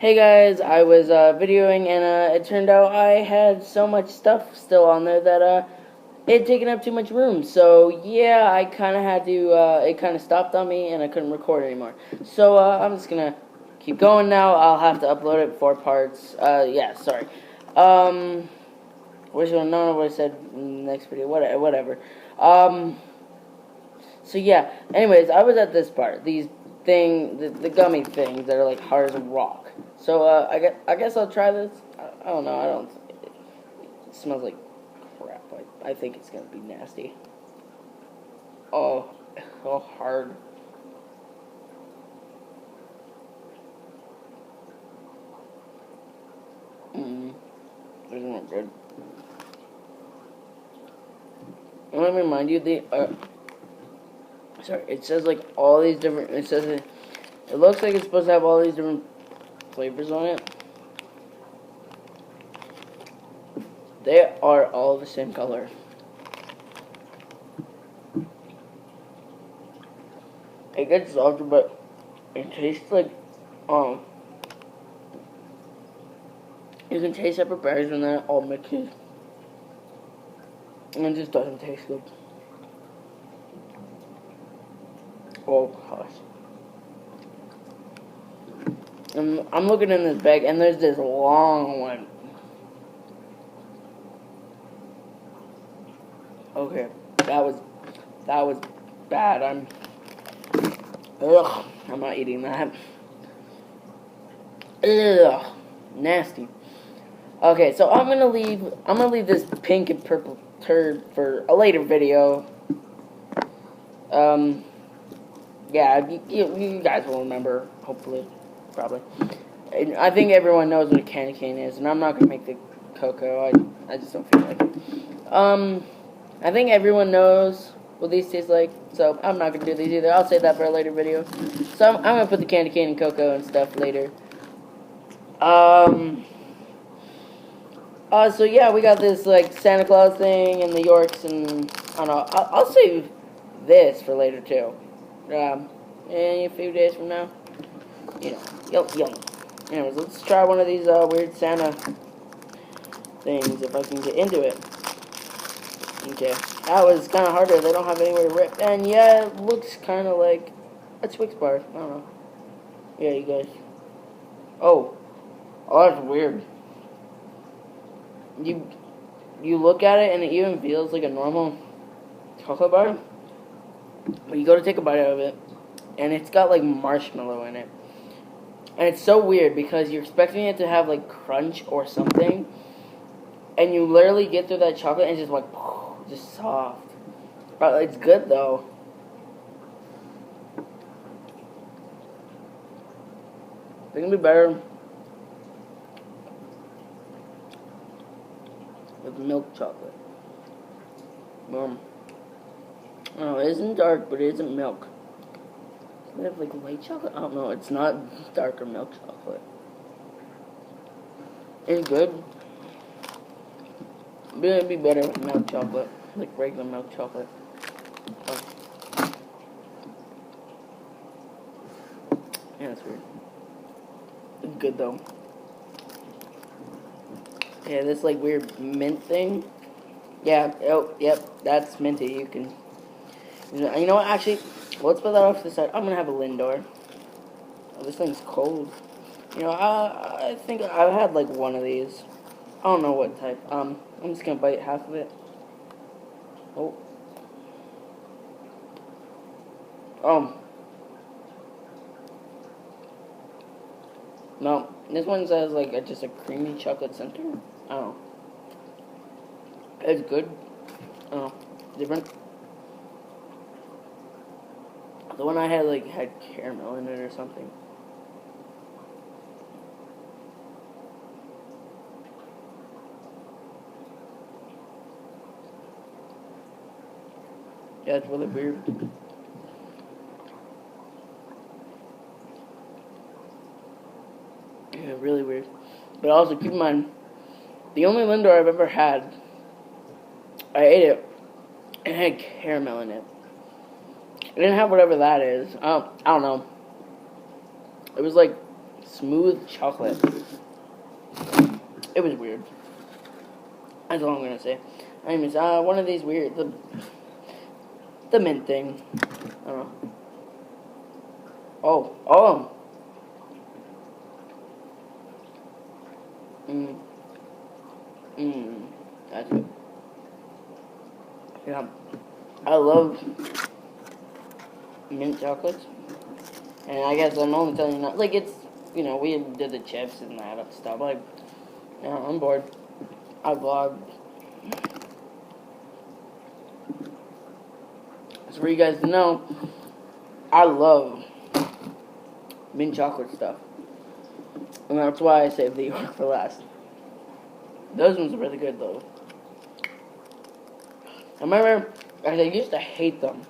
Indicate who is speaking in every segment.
Speaker 1: Hey guys, I was videoing and it turned out I had so much stuff still on there that it had taken up too much room. So yeah, I kind of had to, it kind of stopped on me and I couldn't record anymore. So I'm just gonna keep going now. I'll have to upload it 4 parts. Yeah, sorry. Wish I would known what I said in the next video. Whatever. So yeah. Anyways, I was at this part. The gummy things that are like hard as a rock. So I guess I'll try this. I don't know. I don't. It smells like crap. I think it's gonna be nasty. Oh, oh hard. Doesn't look good. And let me remind you, sorry, it says like all these different. It looks like it's supposed to have all these different flavors on it. They are all the same color. It gets softer, but it tastes like, you can taste separate berries when that all mixes. And it just doesn't taste good. Oh gosh. I'm looking in this bag, and there's this long one. Okay, that was bad. I'm not eating that. Ugh, nasty. Okay, so I'm gonna leave this pink and purple turd for a later video. Yeah, you guys will remember, hopefully, probably. And I think everyone knows what a candy cane is, and I'm not gonna make the cocoa. I just don't feel like it. I think everyone knows what these taste like, so I'm not gonna do these either. I'll save that for a later video. So I'm gonna put the candy cane and cocoa and stuff later. So yeah, we got this like Santa Claus thing and the Yorks, and I don't know. I'll save this for later too. In a few days from now, you know, yum. Anyways, let's try one of these weird Santa things if I can get into it. Okay, that was kind of harder. They don't have anywhere to rip, and yeah, it looks kind of like a Twix bar. I don't know. Yeah, you guys. Oh, that's weird. You look at it and it even feels like a normal chocolate bar. But you go to take a bite out of it, and it's got like marshmallow in it. And it's so weird because you're expecting it to have like crunch or something, and you literally get through that chocolate and it's just like, just soft. But it's good though. It's gonna be better with milk chocolate. Oh, it isn't dark, but it isn't milk. Does it have like light chocolate? I don't know. It's not darker milk chocolate. It's good. But it'd be better with milk chocolate, like regular milk chocolate. Oh. Yeah, that's weird. It's good though. Yeah, this like weird mint thing. Yeah. Oh, yep. That's minty. You can. You know what? Actually, let's put that off to the side. I'm gonna have a Lindor. Oh, this thing's cold. You know, I think I've had like one of these. I don't know what type. I'm just gonna bite half of it. Oh. No, this one says like just a creamy chocolate center. I don't know. It's good. I don't know. Different. The one I had like had caramel in it or something. Yeah, it's really weird. Yeah, really weird. But also keep in mind, the only Lindor I've ever had, I ate it, and it had caramel in it. It didn't have whatever that is. I don't know. It was like smooth chocolate. It was weird. That's all I'm gonna say. Anyways, one of these weird, the mint thing. I don't know. Oh. That's good. Yeah. I love mint chocolates. And I guess I'm only telling you not, like, it's, you know, we did the chips and that stuff. Like, yeah, I'm bored. I vlog. So for you guys to know, I love mint chocolate stuff. And that's why I saved the York for last. Those ones are really good, though. I remember, I used to hate them.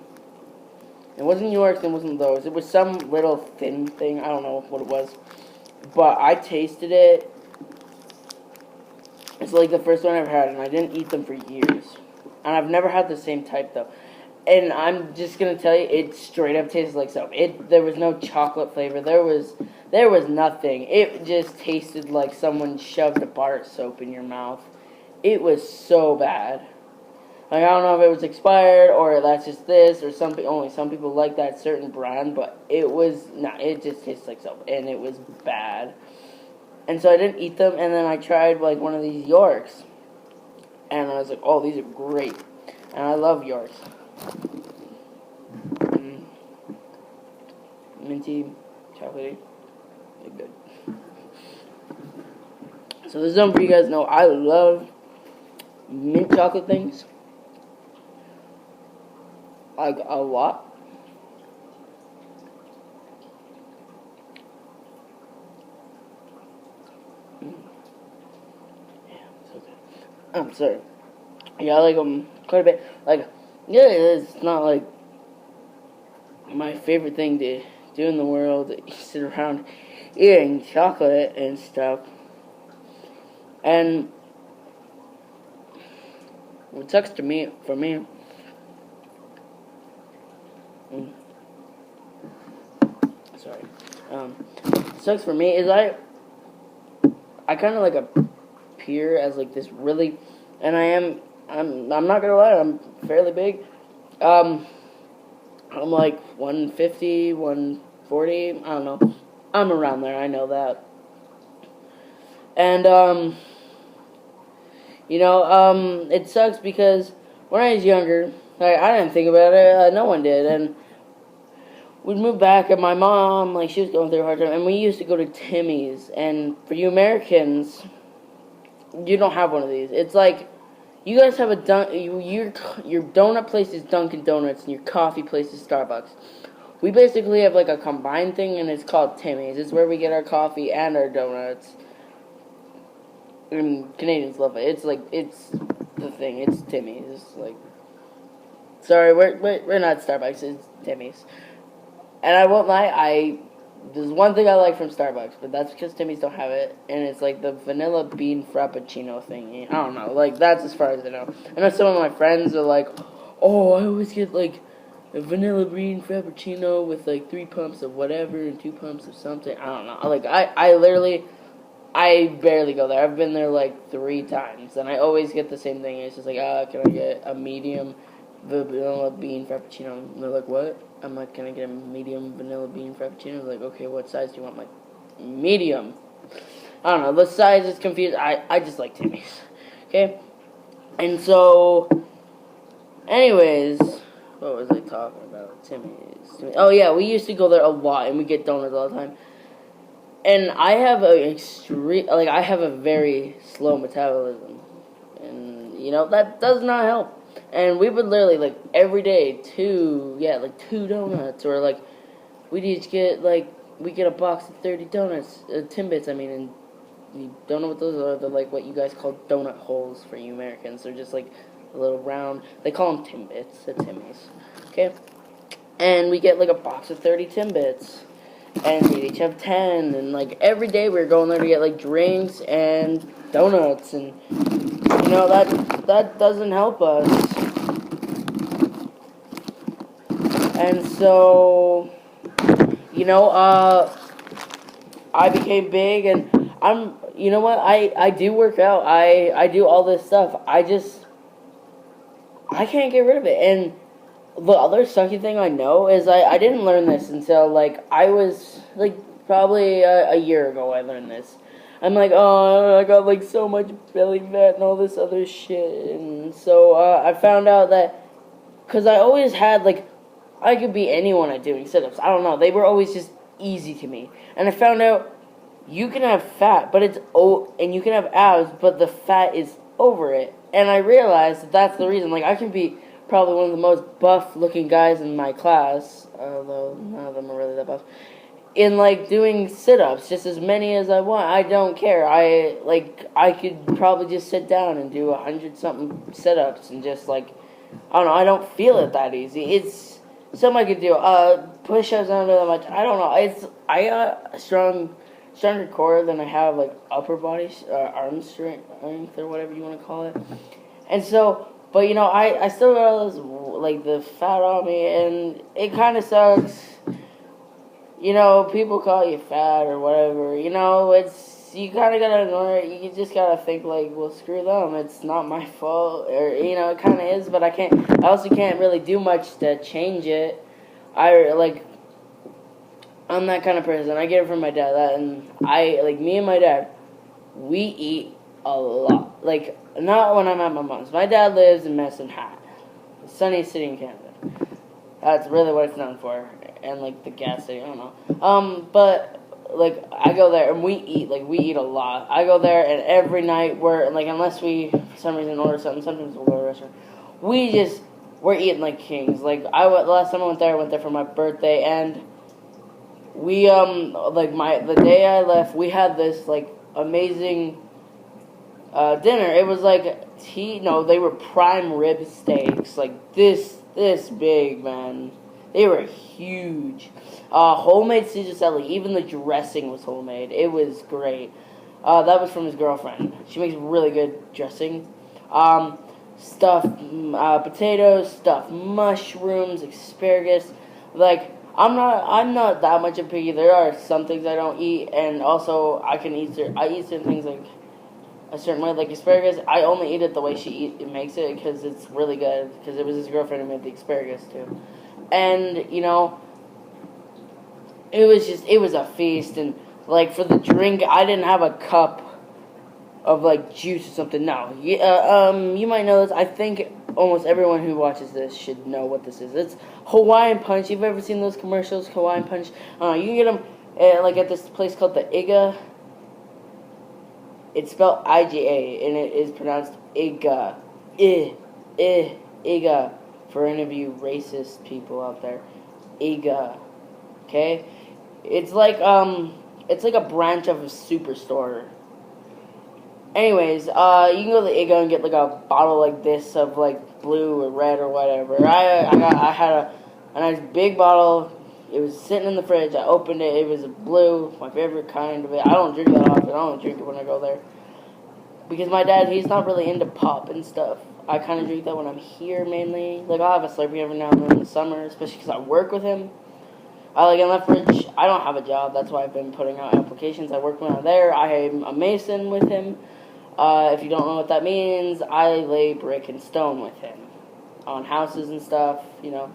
Speaker 1: It wasn't Yorks, it wasn't those. It was some little thin thing. I don't know what it was. But I tasted it. It's like the first one I've had, and I didn't eat them for years. And I've never had the same type, though. And I'm just gonna tell you, it straight up tastes like soap. There was no chocolate flavor. There was nothing. It just tasted like someone shoved a bar of soap in your mouth. It was so bad. Like, I don't know if it was expired or that's just this or only some people like that certain brand, but it just tastes like soap, and it was bad. And so I didn't eat them, and then I tried like one of these Yorks, and I was like, oh, these are great, and I love Yorks. Minty, chocolatey, they're good. So this is something for you guys to know. I love mint chocolate things. Like, a lot. Yeah, so good. I'm sorry. Yeah, I like them quite a bit. Like, yeah, it's not like my favorite thing to do in the world. Sit around eating chocolate and stuff. And what sucks for me, sorry. Sucks for me is I kind of like appear as like this really, and I'm not gonna lie, I'm fairly big. I'm like 150, 140, I don't know. I'm around there, I know that. And it sucks because when I was younger, I didn't think about it. No one did, and we'd move back, and my mom, like, she was going through a hard time, and we used to go to Timmy's, and for you Americans, you don't have one of these. It's like, you guys have your donut place is Dunkin' Donuts, and your coffee place is Starbucks. We basically have, like, a combined thing, and it's called Timmy's. It's where we get our coffee and our donuts. And Canadians love it. It's, like, it's the thing. It's Timmy's. It's, like, sorry, we're not Starbucks. It's Timmy's. And I won't lie, there's one thing I like from Starbucks, but that's because Timmy's don't have it, and it's like the vanilla bean frappuccino thing. I don't know, like, that's as far as I know. I know some of my friends are like, oh, I always get, like, a vanilla bean frappuccino with, like, 3 pumps of whatever and 2 pumps of something. I don't know. Like, I barely go there. I've been there, like, 3 times, and I always get the same thing. It's just like, can I get a medium vanilla bean frappuccino? And they're like, what? I'm like, can I get a medium vanilla bean frappuccino? They're like, okay, what size do you want? I'm like, medium. I don't know, the size is confused. I just like Timmy's. Okay? And so, anyways, what was I talking about? Timmy's. Oh yeah, we used to go there a lot, and we get donuts all the time. And I have I have a very slow metabolism. And, that does not help. And we would literally, like, every day, 2 donuts, or, like, we'd each get, like, we get a box of 30 donuts, Timbits, I mean, and you don't know what those are. They're, like, what you guys call donut holes for you Americans. They're just, like, a little round, they call them Timbits at Timmy's, okay? And we get, like, a box of 30 Timbits, and we'd each have 10, and, like, every day we were going there to get, like, drinks and donuts, and, that doesn't help us. And so, I became big, and you know what, I do work out, I do all this stuff, I can't get rid of it. And the other sucky thing I know is I didn't learn this until, like, I was, like, probably a year ago I learned this. I'm like, oh, I got, like, so much belly fat and all this other shit. And so I found out that, because I always had, like, I could be anyone at doing sit-ups. I don't know. They were always just easy to me. And I found out you can have fat, but and you can have abs, but the fat is over it. And I realized that that's the reason. Like, I can be probably one of the most buff-looking guys in my class, although none of them are really that buff, in, like, doing sit-ups, just as many as I want. I don't care. I could probably just sit down and do 100-something sit-ups and just, like, I don't know, I don't feel it that easy. It's something I could do. Push-ups, I don't do that much. I don't know. I got stronger core than I have, like, upper body, arm strength, or whatever you want to call it. And so, but, you know, I still got all this, like, the fat on me, and it kind of sucks. You know, people call you fat or whatever. You know, you kind of got to ignore it. You just got to think, like, well, screw them. It's not my fault. Or, you know, it kind of is, but I also can't really do much to change it. I'm that kind of person. I get it from my dad. Me and my dad, we eat a lot. Like, not when I'm at my mom's. My dad lives in Medicine Hat, Sunny City in Canada. That's really what it's known for. And, like, the gas city, I don't know. But, like, I go there, and we eat a lot. I go there, and every night unless we, for some reason, order something, sometimes we'll go to a restaurant, we're eating like kings. Like, the last time I went there for my birthday, and we, the day I left, we had this, like, amazing, dinner. It was, like, they were prime rib steaks, like, this big, man. They were huge. Homemade Caesar salad. Even the dressing was homemade. It was great. That was from his girlfriend. She makes really good dressing. Stuffed potatoes, stuffed mushrooms, asparagus. Like, I'm not that much of a picky. There are some things I don't eat, and also I eat certain things like a certain way, like asparagus. I only eat it the way she makes it because it's really good. Because it was his girlfriend who made the asparagus too. And, you know, it was a feast. And, like, for the drink, I didn't have a cup of, like, juice or something. No. You might know this. I think almost everyone who watches this should know what this is. It's Hawaiian Punch. You've ever seen those commercials, Hawaiian Punch? You can get them, at this place called the Iga. It's spelled IGA, and it is pronounced Iga. Iga. For any of you racist people out there, Iga, okay? It's like a branch of a superstore. Anyways, you can go to the Iga and get like a bottle like this of like blue or red or whatever. I had a nice big bottle. It was sitting in the fridge. I opened it. It was blue, my favorite kind of it. I don't drink that often. I don't drink it when I go there because my dad, he's not really into pop and stuff. I kind of drink that when I'm here mainly. Like, I'll have a Slurpee every now and then in the summer, especially because I work with him. In Lethbridge, I don't have a job. That's why I've been putting out applications. I work when I'm there. I am a mason with him. If you don't know what that means, I lay brick and stone with him on houses and stuff, you know.